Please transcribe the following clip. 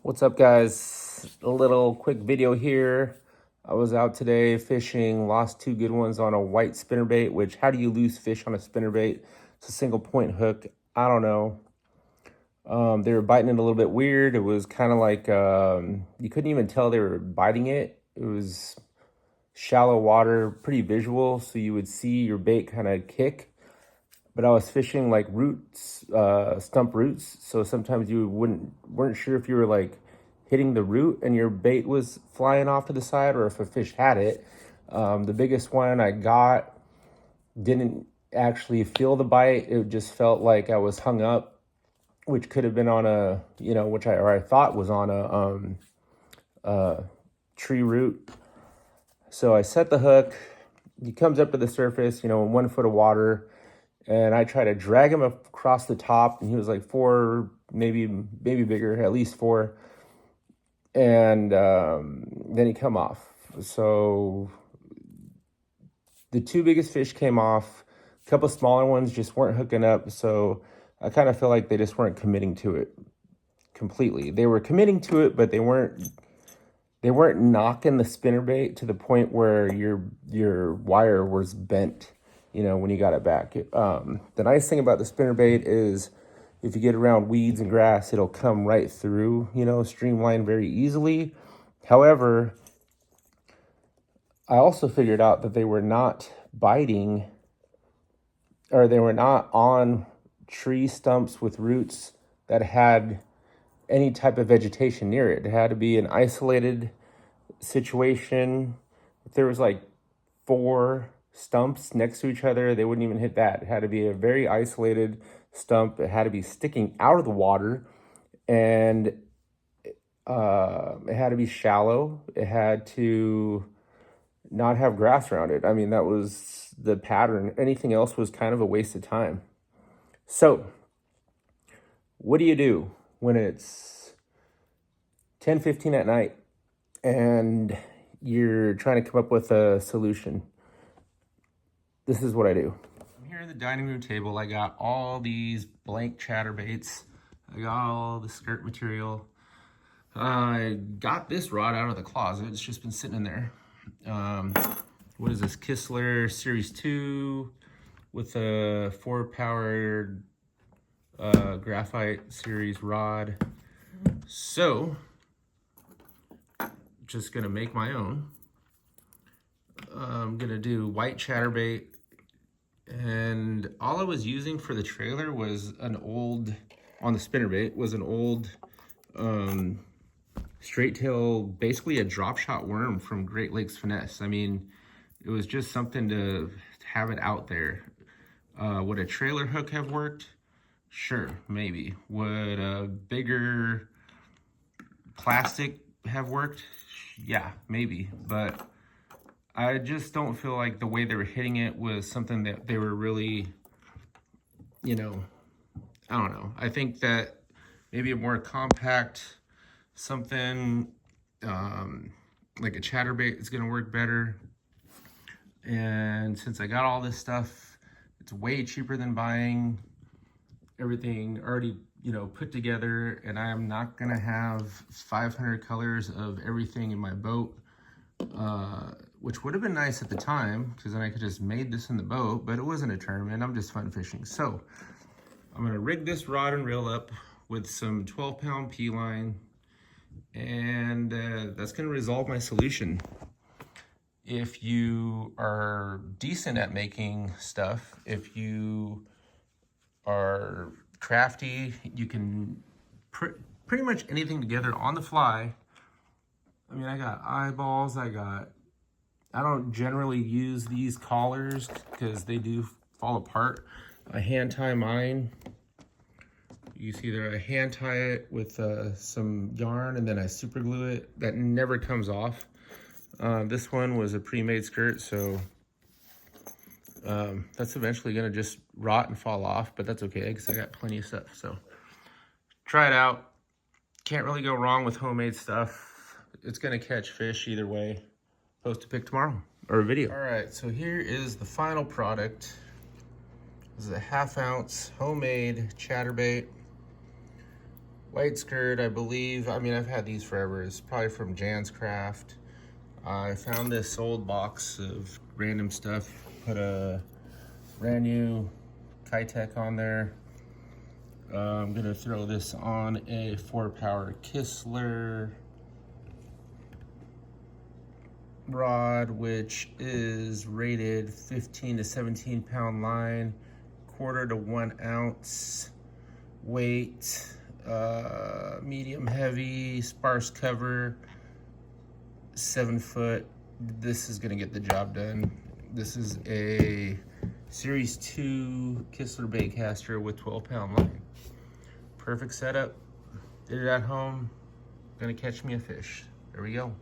What's up, guys? A little quick video here. I was out today fishing, lost two good ones on a white spinnerbait, which how do you lose fish on a spinnerbait? It's a single point hook. I don't know. They were biting it a little bit weird. It was kind of like you couldn't even tell they were biting it. It was shallow water, pretty visual, so you would see your bait kind of kick. But I was fishing like roots, stump roots, so sometimes you weren't sure if you were like hitting the root and your bait was flying off to the side or if a fish had it. The biggest one I got didn't actually feel the bite. It just felt like I was hung up, which could have been on a, which I thought was on a tree root. So I set the hook. He comes up to the surface, in 1 foot of water. And I try to drag him across the top, and he was like 4, maybe bigger, at least 4. And then he come off. So the 2 biggest fish came off. A couple smaller ones just weren't hooking up. So I kind of feel like they just weren't committing to it completely. They were committing to it, but they weren't knocking the spinnerbait to the point where your wire was bent, when you got it back. The nice thing about the spinnerbait is if you get around weeds and grass, it'll come right through, streamline very easily. However, I also figured out that they were not biting, or they were not on tree stumps with roots that had any type of vegetation near it. It had to be an isolated situation. If there was like 4 stumps next to each other, they wouldn't even hit that. It had to be a very isolated stump. It had to be sticking out of the water, and it had to be shallow. It had to not have grass around it. I mean, that was the pattern. Anything else was kind of a waste of time. So what do you do when it's 10:15 at night and you're trying to come up with a solution? This is what I do. I'm here at the dining room table. I got all these blank chatterbaits. I got all the skirt material. I got this rod out of the closet. It's just been sitting in there. What is this? Kistler Series 2 with a 4-powered graphite series rod. So, just gonna make my own. I'm gonna do white chatterbait, and all I was using for the trailer was on the spinnerbait, was an old straight tail, basically a drop shot worm from Great Lakes Finesse. I mean, it was just something to have it out there. Would a trailer hook have worked? Sure, maybe. Would a bigger plastic have worked? Yeah, maybe. But I just don't feel like the way they were hitting it was something that they were really, I don't know. I think that maybe a more compact something like a chatterbait is going to work better. And since I got all this stuff, it's way cheaper than buying everything already, put together, and I am not going to have 500 colors of everything in my boat, which would have been nice at the time, because then I could just made this in the boat, but it wasn't a tournament. I'm just fun fishing. So I'm going to rig this rod and reel up with some 12-pound P-line, and that's going to resolve my solution. If you are decent at making stuff, if you are crafty, you can pretty much anything together on the fly. I mean, I got eyeballs, I don't generally use these collars because they do fall apart. I hand tie mine. You see there, I hand tie it with some yarn, and then I super glue it. That never comes off. This one was a pre-made skirt, so that's eventually gonna just rot and fall off, but that's okay because I got plenty of stuff. So try it out. Can't really go wrong with homemade stuff. It's gonna catch fish either way. Post a pic tomorrow, or a video. All right, so here is the final product. This is a 1/2 ounce homemade chatterbait. White skirt, I believe. I mean, I've had these forever. It's probably from Jan's Craft. I found this old box of random stuff. Put a brand new Kitech on there. I'm gonna throw this on a 4-power Kistler rod, which is rated 15 to 17 pound line, 1/4 to 1 ounce weight, medium heavy, sparse cover, 7 foot. This is gonna get the job done. This is a Series 2 Kistler baitcaster with 12-pound line. Perfect setup. Did it at home. Gonna catch me a fish. There we go.